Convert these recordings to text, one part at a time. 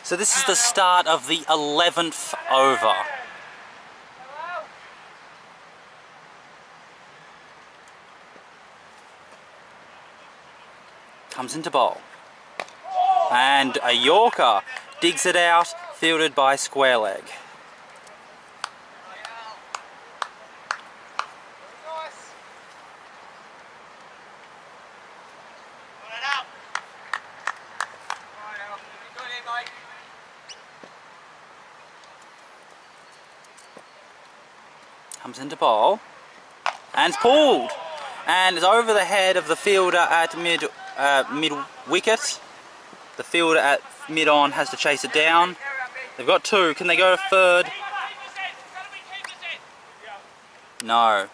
So this is the start of the 11th over. Comes into bowl. And a Yorker digs it out, fielded by Square Leg. Comes into bowl. And it's pulled. And it's over the head of the fielder at mid wicket. The fielder at mid on has to chase it down. They've got two. Can they go to third? No.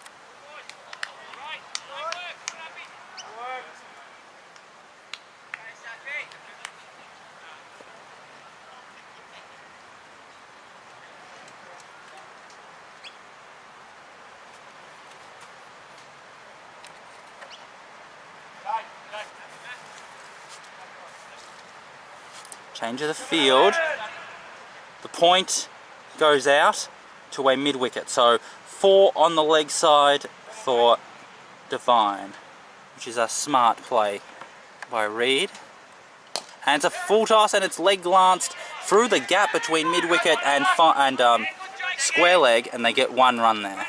Change of the field. The point goes out to a mid wicket. So 4 on the leg side for Divine, which is a smart play by Reed. And it's a full toss, and it's leg glanced through the gap between mid wicket and Square Leg, and they get 1 run there.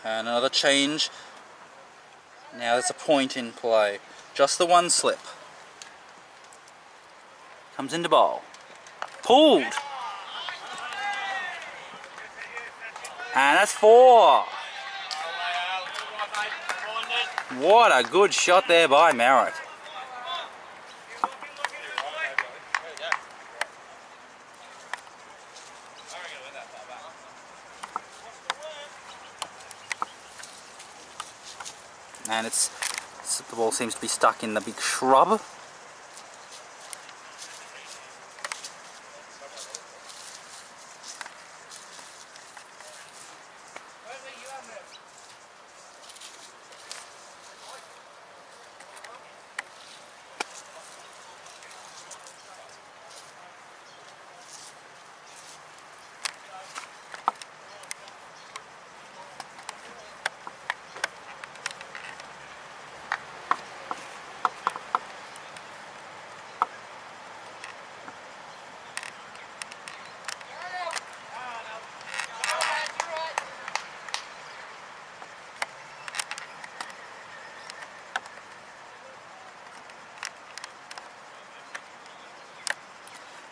And another change. Now there's a point in play. Just the 1 slip. Comes into bowl. Pulled. And that's 4. What a good shot there by Merritt. And the ball seems to be stuck in the big shrub.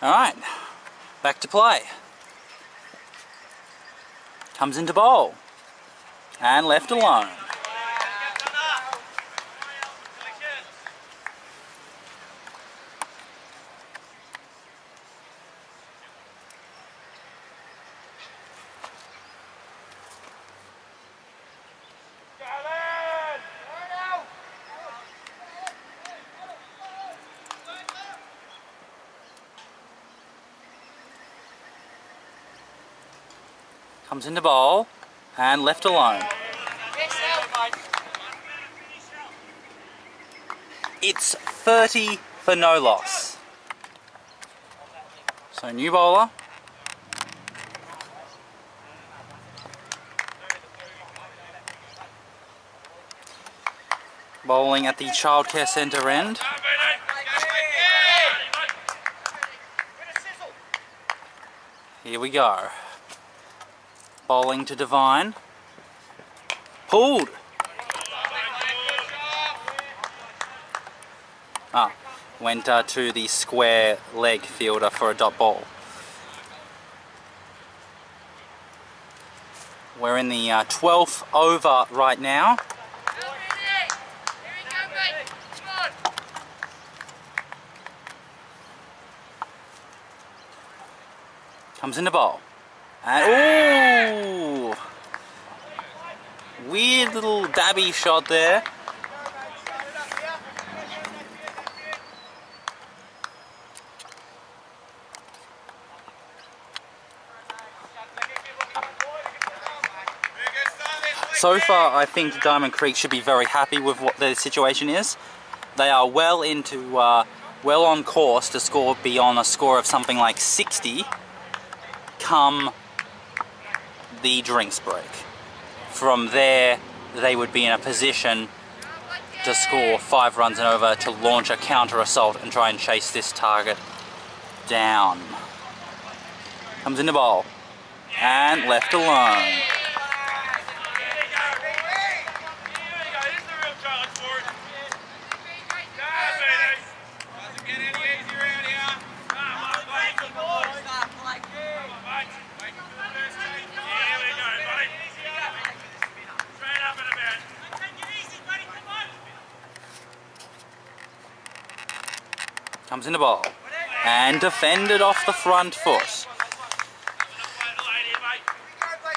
Alright, back to play. Comes into bowl. And left alone. Comes into bowl and left alone. It's 30 for no loss. So new bowler. Bowling at the childcare centre end. Here we go. Bowling to Divine. Pulled. Went to the Square Leg fielder for a dot ball. We're in the 12th over right now. Comes into bowl. And ooh! Weird little dabby shot there. So far, I think Diamond Creek should be very happy with what their situation is. They are well on course to be on a score of something like 60 come the drinks break. From there, they would be in a position to score 5 runs and over to launch a counter assault and try and chase this target down. Comes in the bowl and left alone. Comes in the ball and defended off the front foot.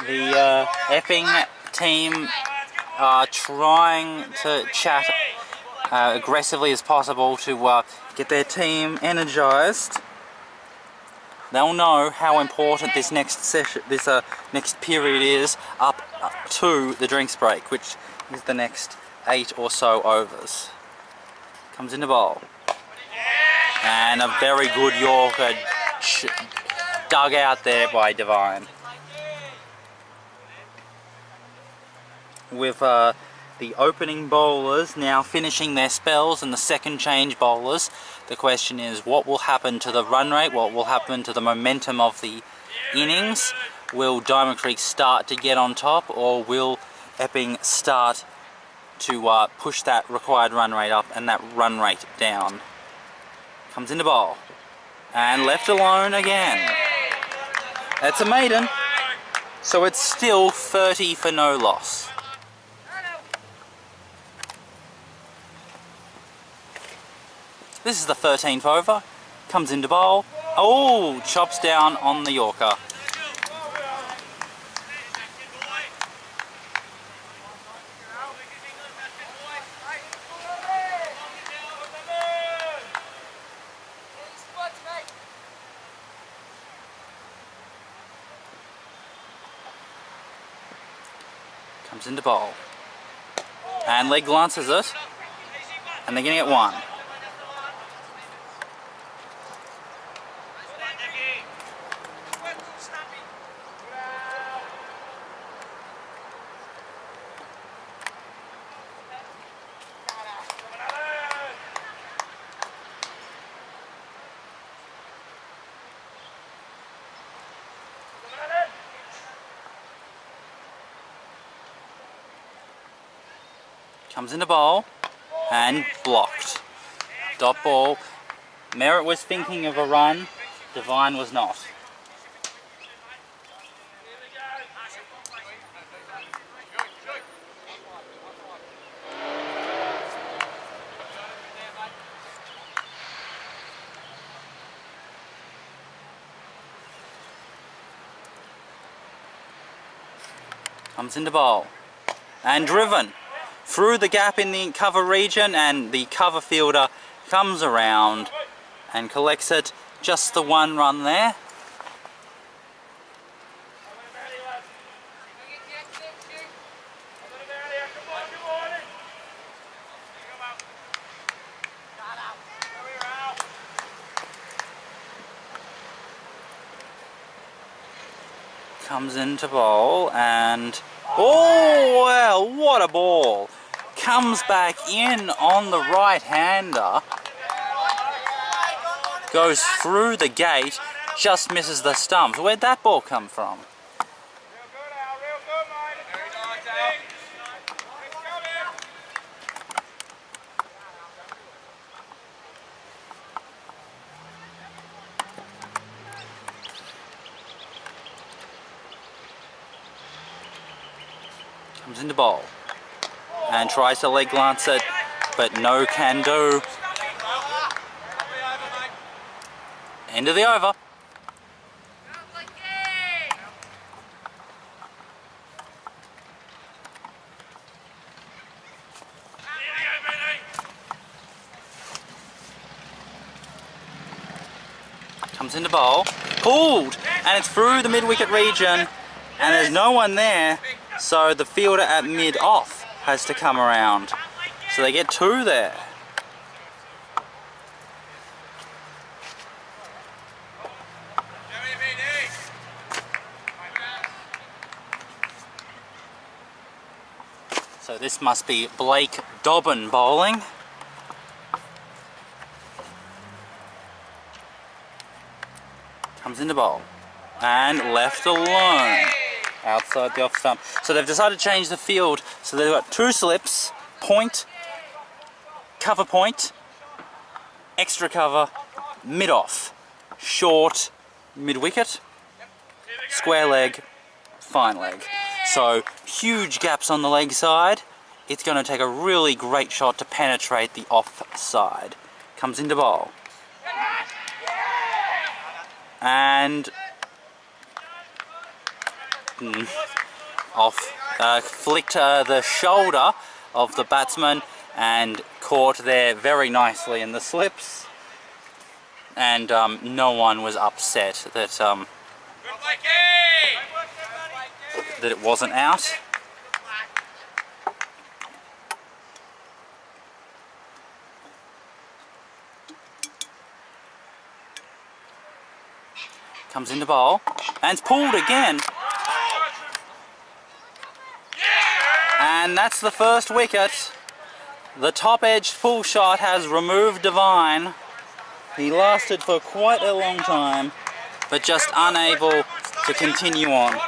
The Epping team are trying to chat aggressively as possible to get their team energized. They'll know how important this next session, this next period is up to the drinks break, which is the next 8 or so overs. Comes in the bowl. And a very good Yorker dug out there by Divine. With the opening bowlers now finishing their spells and the second change bowlers, the question is what will happen to the run rate, what will happen to the momentum of the innings? Will Diamond Creek start to get on top, or will Epping start to push that required run rate up and that run rate down? Comes in the bowl and left alone again. That's a maiden, so it's still 30 for no loss. This is the 13th over. Comes into bowl. Oh, chops down on the Yorker. Comes into bowl and leg glances it, and they're getting it 1. Comes in the bowl and blocked. Dot ball. Merritt was thinking of a run, Divine was not. Comes into bowl and driven through the gap in the cover region, and the cover fielder comes around and collects it. Just the 1 run there. Comes into bowl and oh well, what a ball! Comes back in on the right-hander, goes through the gate, just misses the stumps. Where'd that ball come from? Comes into bowl and tries to leg glance it, but no can do. End of the over. Comes into bowl, pulled, and it's through the mid-wicket region, and there's no one there. So the fielder at mid-off has to come around. So they get 2 there. So this must be Blake Dobbin bowling. Comes into bowl. And left alone. Outside the off stump. So they've decided to change the field. So they've got 2 slips, point, cover point, extra cover, mid-off, short, mid-wicket, square leg, fine leg. So huge gaps on the leg side. It's going to take a really great shot to penetrate the off side. Comes into bowl. And off, flicked the shoulder of the batsman and caught there very nicely in the slips. And no one was upset that that it wasn't out. Comes into bowl and it's pulled again. And that's the first wicket. The top edge pull shot has removed Devine. He lasted for quite a long time, but just unable to continue on.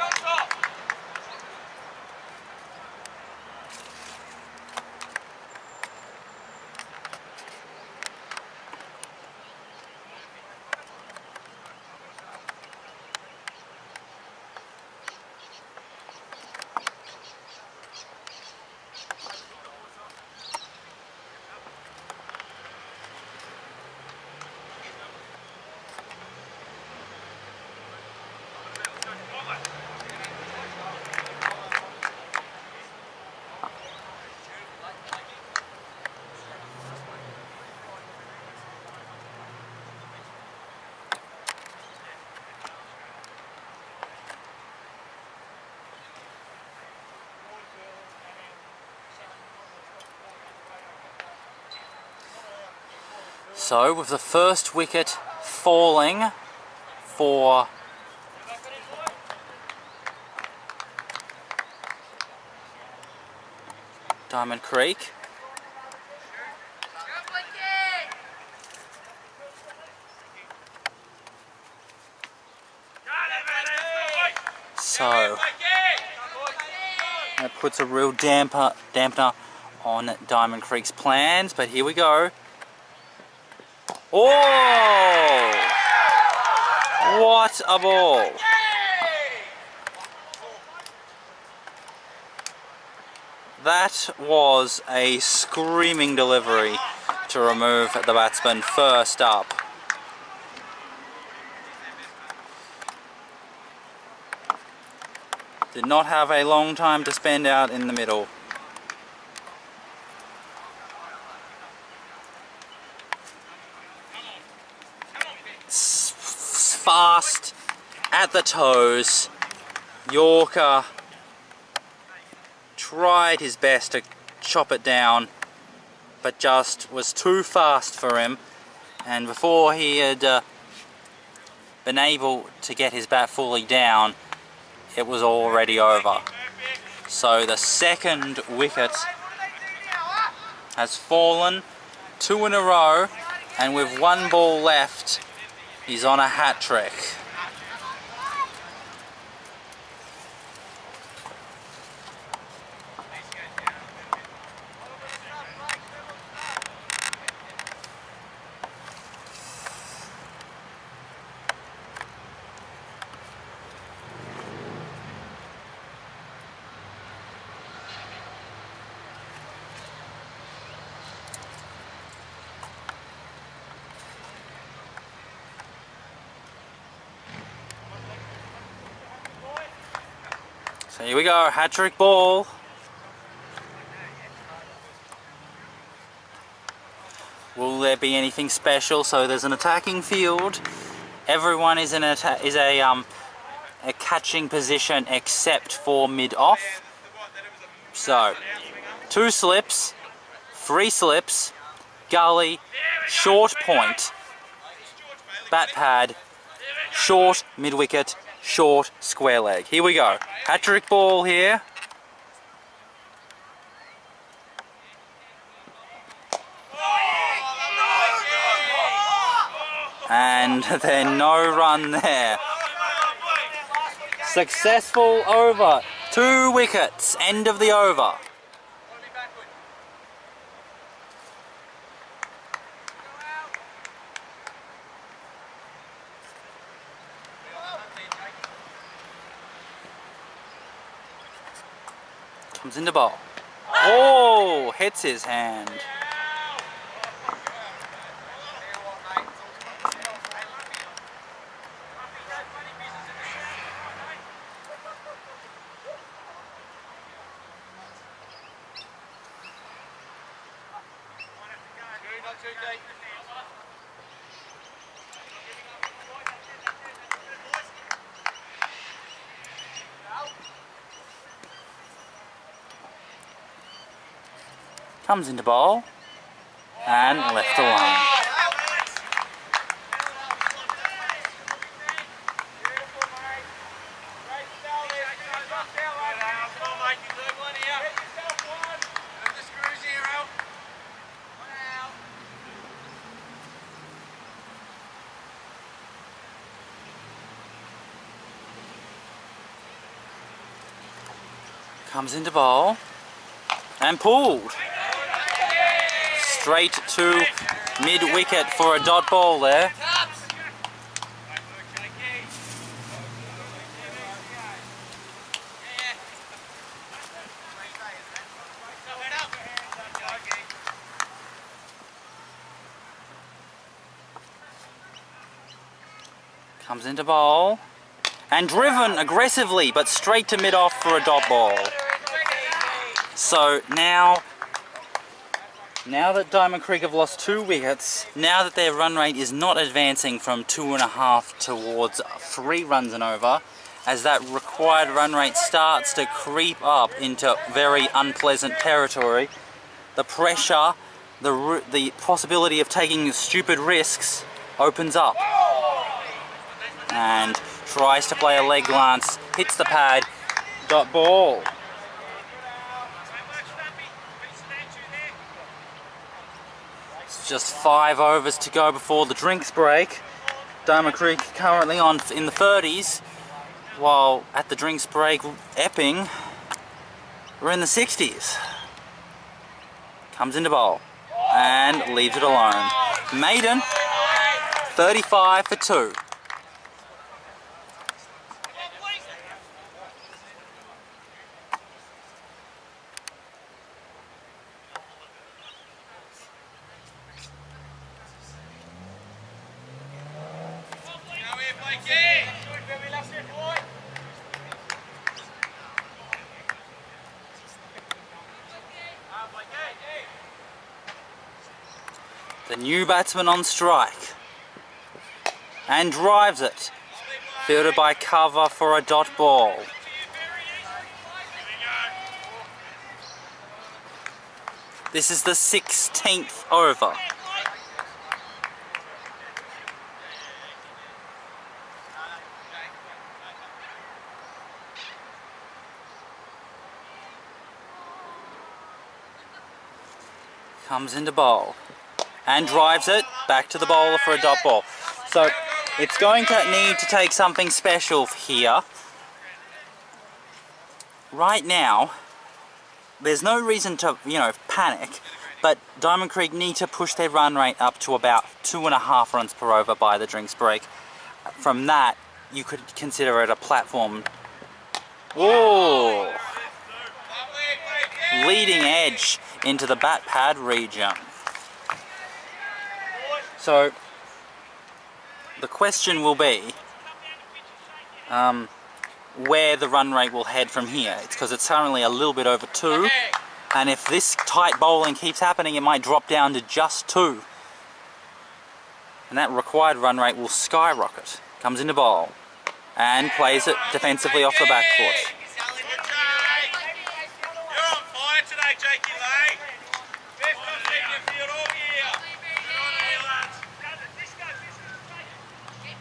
So with the first wicket falling for Diamond Creek, so that puts a real dampener on Diamond Creek's plans, but here we go. Oh! What a ball! That was a screaming delivery to remove the batsman first up. Did not have a long time to spend out in the middle. Fast at the toes. Yorker tried his best to chop it down, but just was too fast for him, and before he had been able to get his bat fully down, it was already over. So the second wicket has fallen, 2 in a row, and with 1 ball left, he's on a hat-trick. So here we go, hat-trick ball. Will there be anything special? So there's an attacking field. Everyone is in a catching position except for mid-off. So, 2 slips, 3 slips, gully, short point, bat pad, short mid wicket, short square leg. Here we go. Hat-trick ball here. And then no run there. Successful over. 2 wickets. End of the over. Comes into bowl. Oh, hits his hand. Comes into bowl and left alone. Comes into bowl and pulled. Straight to mid-wicket for a dot ball there. Comes into bowl and driven aggressively, but straight to mid-off for a dot ball. So now that Diamond Creek have lost 2 wickets, now that their run rate is not advancing from 2.5 towards 3 runs and over, as that required run rate starts to creep up into very unpleasant territory, the pressure, the possibility of taking stupid risks opens up. And tries to play a leg glance, hits the pad, dot ball. Just 5 overs to go before the drinks break. Diamond Creek currently on in the 30s, while at the drinks break, Epping we're in the 60s. Comes into bowl and leaves it alone. Maiden, 35 for 2. The new batsman on strike and drives it, fielded by cover for a dot ball. This is the 16th over. Comes into bowl and drives it back to the bowler for a dot ball. So it's going to need to take something special here. Right now, there's no reason to, panic, but Diamond Creek need to push their run rate up to about 2.5 runs per over by the drinks break. From that, you could consider it a platform. Oh! Leading edge into the bat pad region. So the question will be where the run rate will head from here. It's because it's currently a little bit over 2, and if this tight bowling keeps happening, it might drop down to just 2, and that required run rate will skyrocket. Comes into bowl and plays it defensively off the back foot.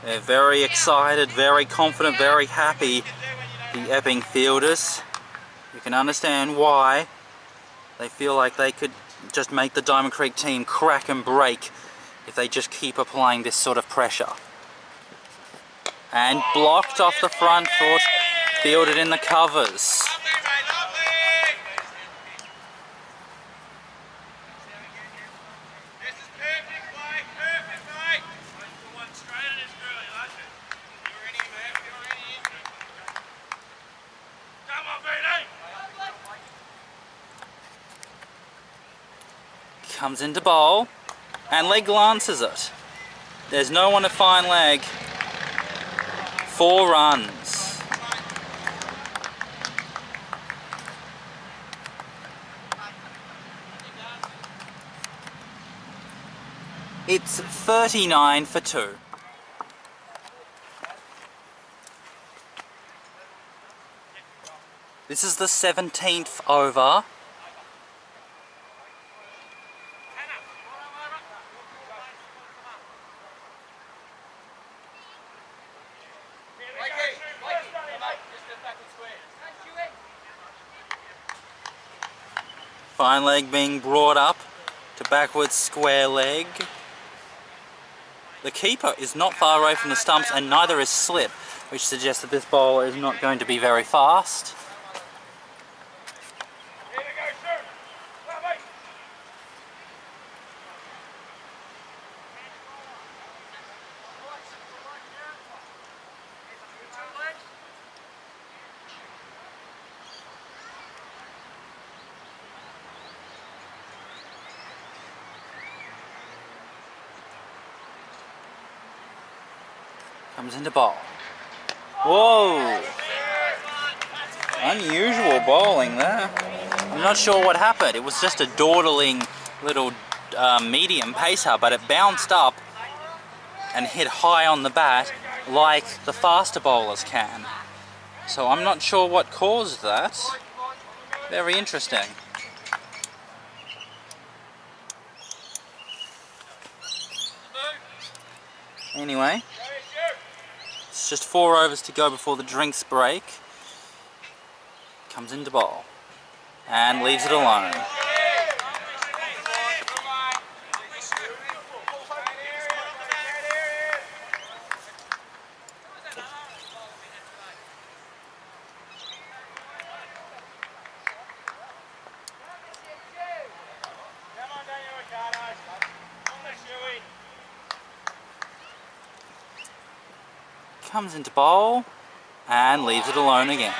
They're very excited, very confident, very happy, the Epping fielders. You can understand why they feel like they could just make the Diamond Creek team crack and break if they just keep applying this sort of pressure. And blocked off the front foot, fielded in the covers. Comes into bowl and leg glances it. There's no one to find leg. 4 runs. It's 39 for 2. This is the 17th over. Fine leg being brought up to backwards square leg. The keeper is not far away from the stumps and neither is slip, which suggests that this bowler is not going to be very fast. Comes into bowl. Whoa! Unusual bowling there. I'm not sure what happened. It was just a dawdling little medium pacer, but it bounced up and hit high on the bat like the faster bowlers can. So I'm not sure what caused that. Very interesting. Anyway. It's just 4 overs to go before the drinks break. Comes into bowl and leaves it alone. Comes into bowl and leaves it alone again.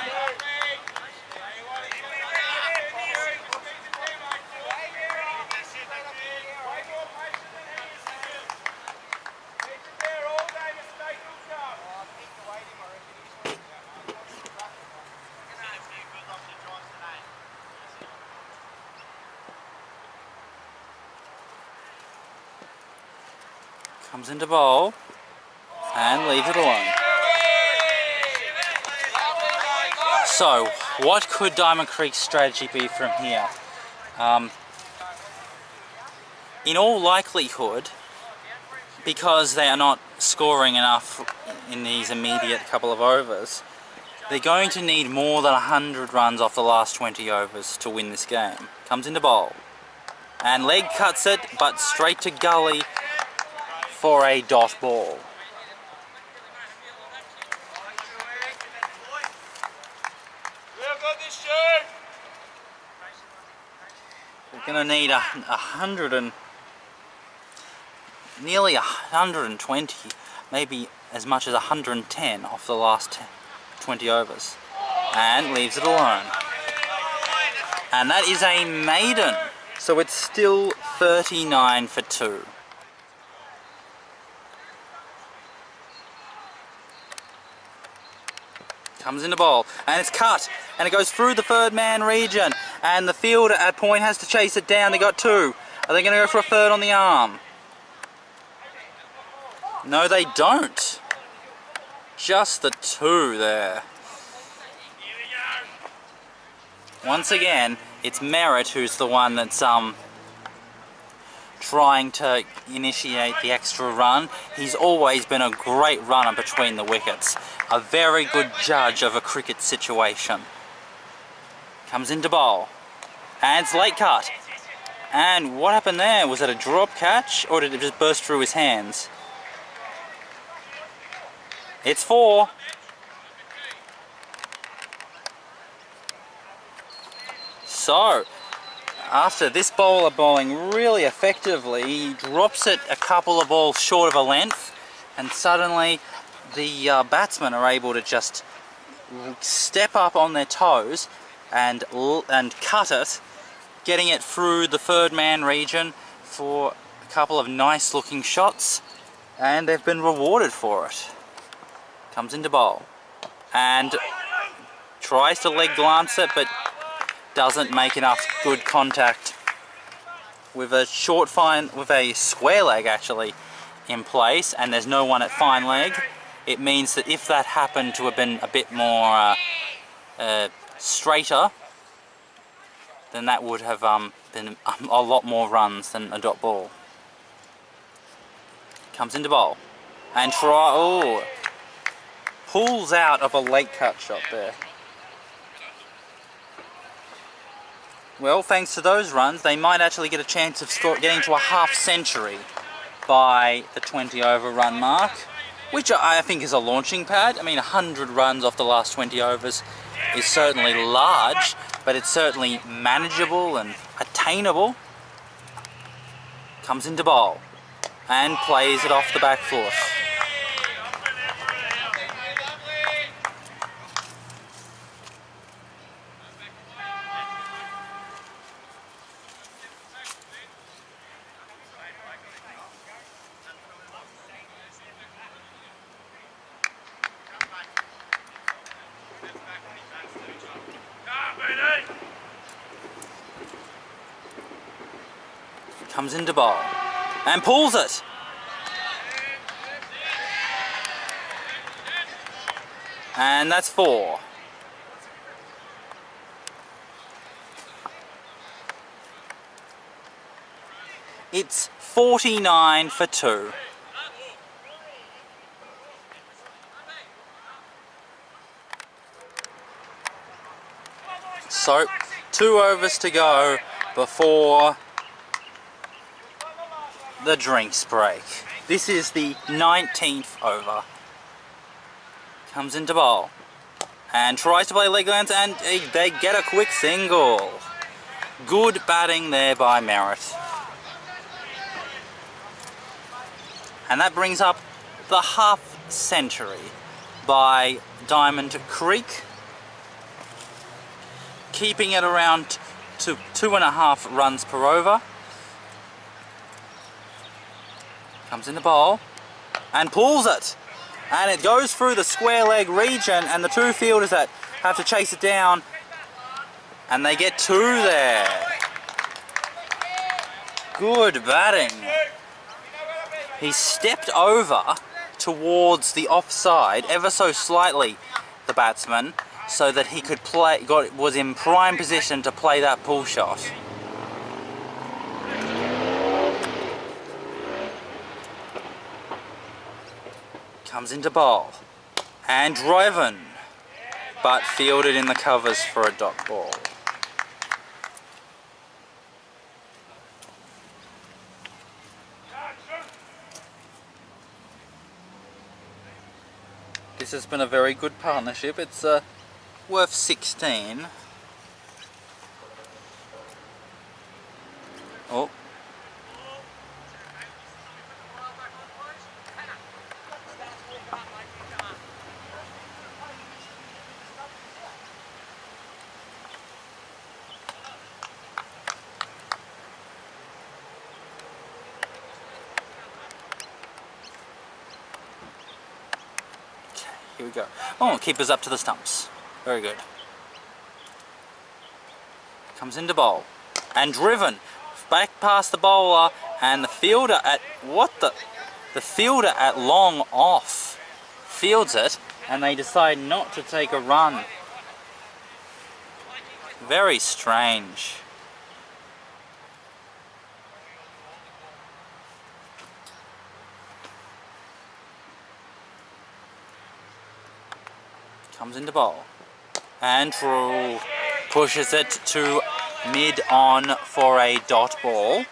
Comes into bowl and leaves it alone. So, what could Diamond Creek's strategy be from here? In all likelihood, because they are not scoring enough in these immediate couple of overs, they're going to need more than 100 runs off the last 20 overs to win this game. Comes into bowl. And leg cuts it, but straight to gully for a dot ball. We're going to need nearly 120, maybe as much as 110 off the last 20 overs. And leaves it alone. And that is a maiden. So it's still 39 for 2. Comes into bowl, and it's cut, and it goes through the third man region, and the fielder at point has to chase it down. They got 2. Are they going to go for a third on the arm? No, they don't. Just the 2 there. Once again, it's Merritt who's the one that's trying to initiate the extra run. He's always been a great runner between the wickets. A very good judge of a cricket situation. Comes into bowl. And it's late cut. And what happened there? Was it a drop catch or did it just burst through his hands? It's 4. So, after this bowler bowling really effectively, he drops it a couple of balls short of a length, and suddenly the batsmen are able to just step up on their toes and cut it, getting it through the third man region for a couple of nice looking shots, and they've been rewarded for it. Comes into bowl and tries to leg glance it, but doesn't make enough good contact. With a short fine, with a square leg actually in place, and there's no one at fine leg, it means that if that happened to have been a bit more straighter, then that would have been a lot more runs than a dot ball. Comes into bowl and pulls out of a late cut shot there. Well, thanks to those runs, they might actually get a chance of getting to a half century by the 20 over run mark, which I think is a launching pad. I mean, 100 runs off the last 20 overs is certainly large, but it's certainly manageable and attainable. Comes into bowl and plays it off the back foot. Comes into bowl and pulls it. And that's 4. It's 49 for 2. So, 2 overs to go before the drinks break. This is the 19th over. Comes into bowl and tries to play leg length, and they get a quick single. Good batting there by Merritt. And that brings up the half century by Diamond Creek, keeping it around to 2.5 runs per over. Comes in the bowl and pulls it, and it goes through the square leg region, and the 2 fielders that have to chase it down, and they get 2 there. Good batting. He stepped over towards the offside ever so slightly, the batsman, so that he could was in prime position to play that pull shot. Comes into bowl and driven, but fielded in the covers for a dot ball. This has been a very good partnership. It's worth 16. Oh. Here we go. Oh, keeper's up to the stumps. Very good. Comes into bowl and driven back past the bowler, and the fielder at the fielder at long off fields it, and they decide not to take a run. Very strange. Comes into bowl. And pushes it to mid on for a dot ball.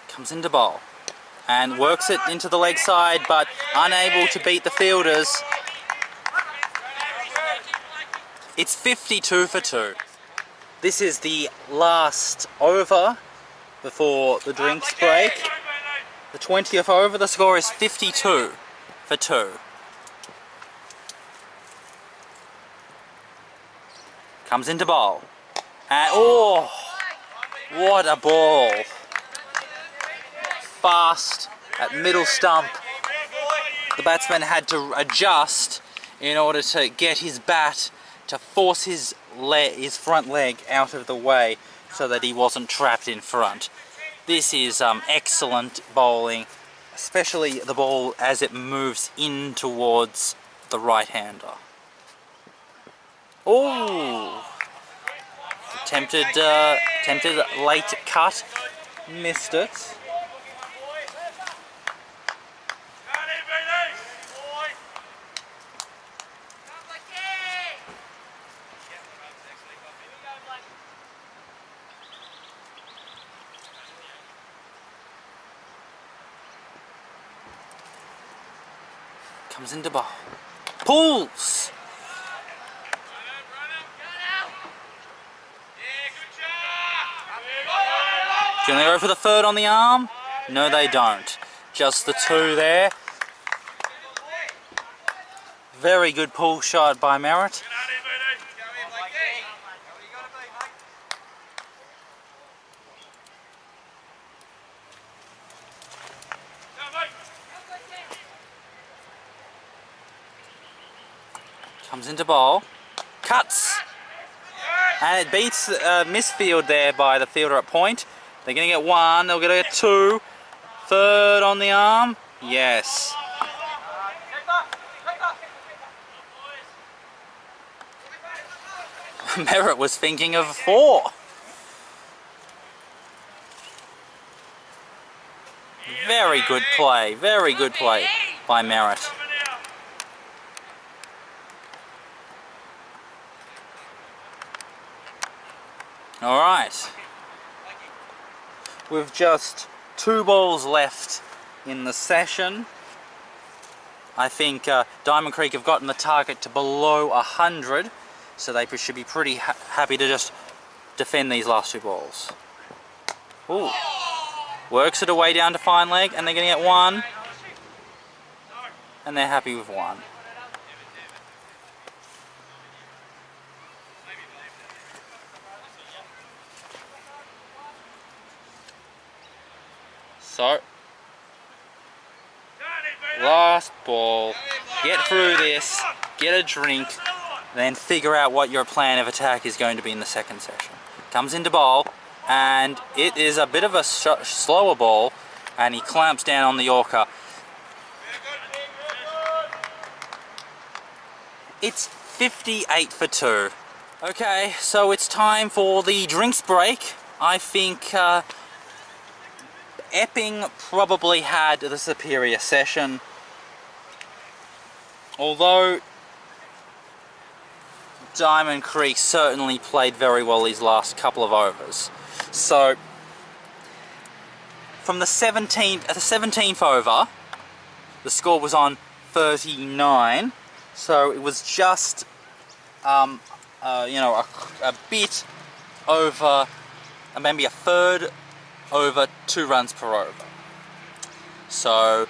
Comes into bowl and works it into the leg side, but unable to beat the fielders. It's 52 for 2. This is the last over before the drinks break. The 20th over, the score is 52 for 2. Comes into bowl. And oh, what a ball. Fast at middle stump. The batsman had to adjust in order to get his bat to force his front leg out of the way so that he wasn't trapped in front. This is excellent bowling, especially the ball as it moves in towards the right-hander. Oh! Attempted late cut, missed it. Comes into bowl. Pulls! Can they go for the third on the arm? No, they don't. Just the two there. Very good pull shot by Merritt. Comes into bowl, cuts, and it beats misfield there by the fielder at point. They're going to get one, they're going to get two. Third on the arm, yes. Merritt was thinking of 4. Very good play by Merritt. Alright, with just 2 balls left in the session, I think Diamond Creek have gotten the target to below 100, so they should be pretty happy to just defend these last 2 balls. Ooh. Works it away down to fine leg, and they're going to get 1, and they're happy with 1. So, last ball, get through this, get a drink, then figure out what your plan of attack is going to be in the second session. Comes into bowl, and it is a bit of a slower ball, and he clamps down on the Yorker. It's 58 for 2. Okay, so it's time for the drinks break. I think Epping probably had the superior session, although Diamond Creek certainly played very well these last couple of overs. So from the 17th over, the score was on 39, so it was just you know, a bit over, maybe a third over 2 runs per over. So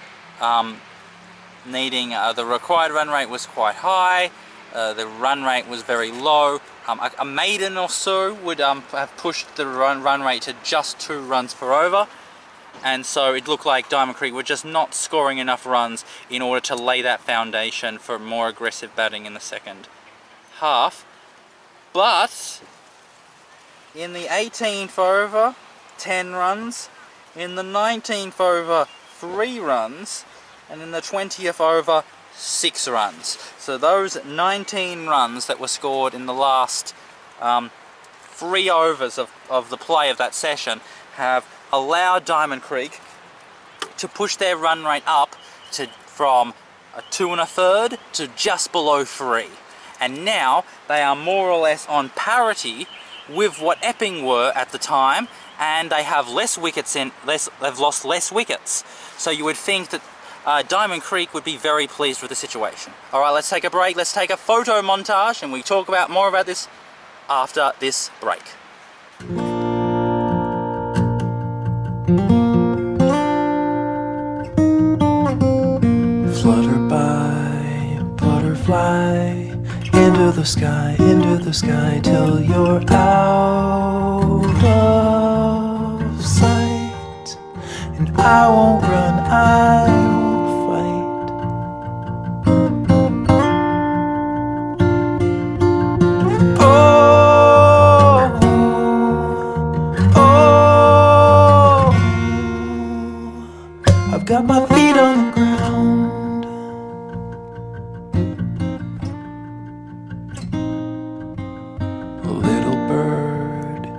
needing the required run rate was quite high, the run rate was very low. A maiden or so would have pushed the run rate to just 2 runs per over, and so it looked like Diamond Creek were just not scoring enough runs in order to lay that foundation for more aggressive batting in the second half. But in the 18th over, 10 runs. In the 19th over, 3 runs. And in the 20th over, 6 runs. So those 19 runs that were scored in the last 3 overs of the play of that session have allowed Diamond Creek to push their run rate up to from a 2 1/3 to just below 3. And now they are more or less on parity with what Epping were at the time, and they have less wickets they've lost less wickets. So you would think that Diamond Creek would be very pleased with the situation. Alright, let's take a break, let's take a photo montage, and we talk about more about this after this break. Flutter by, butterfly, into the sky, till you're out of sight. And I won't run, I won't fight. Oh, oh, I've got my feet on the ground.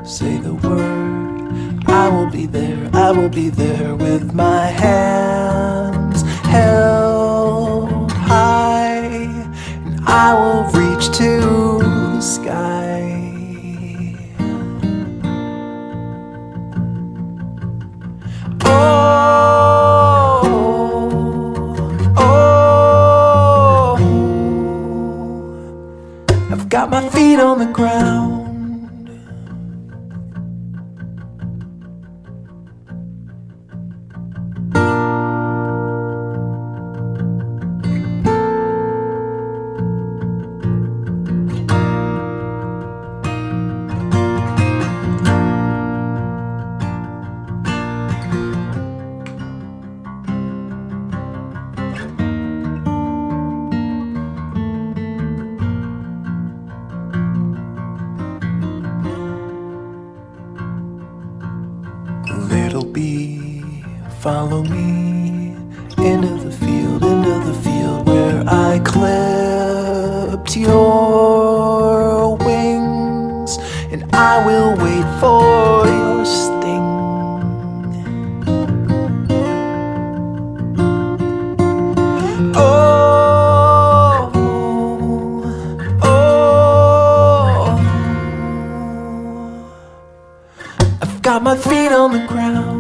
Say the word, I will be there with my hands held high, and I will reach to the sky. Oh, oh, I've got my feet on the ground. Little bee, follow me into the field where I clipped your wings, and I will wait for your sting. Oh, oh, I've got my feet on the ground.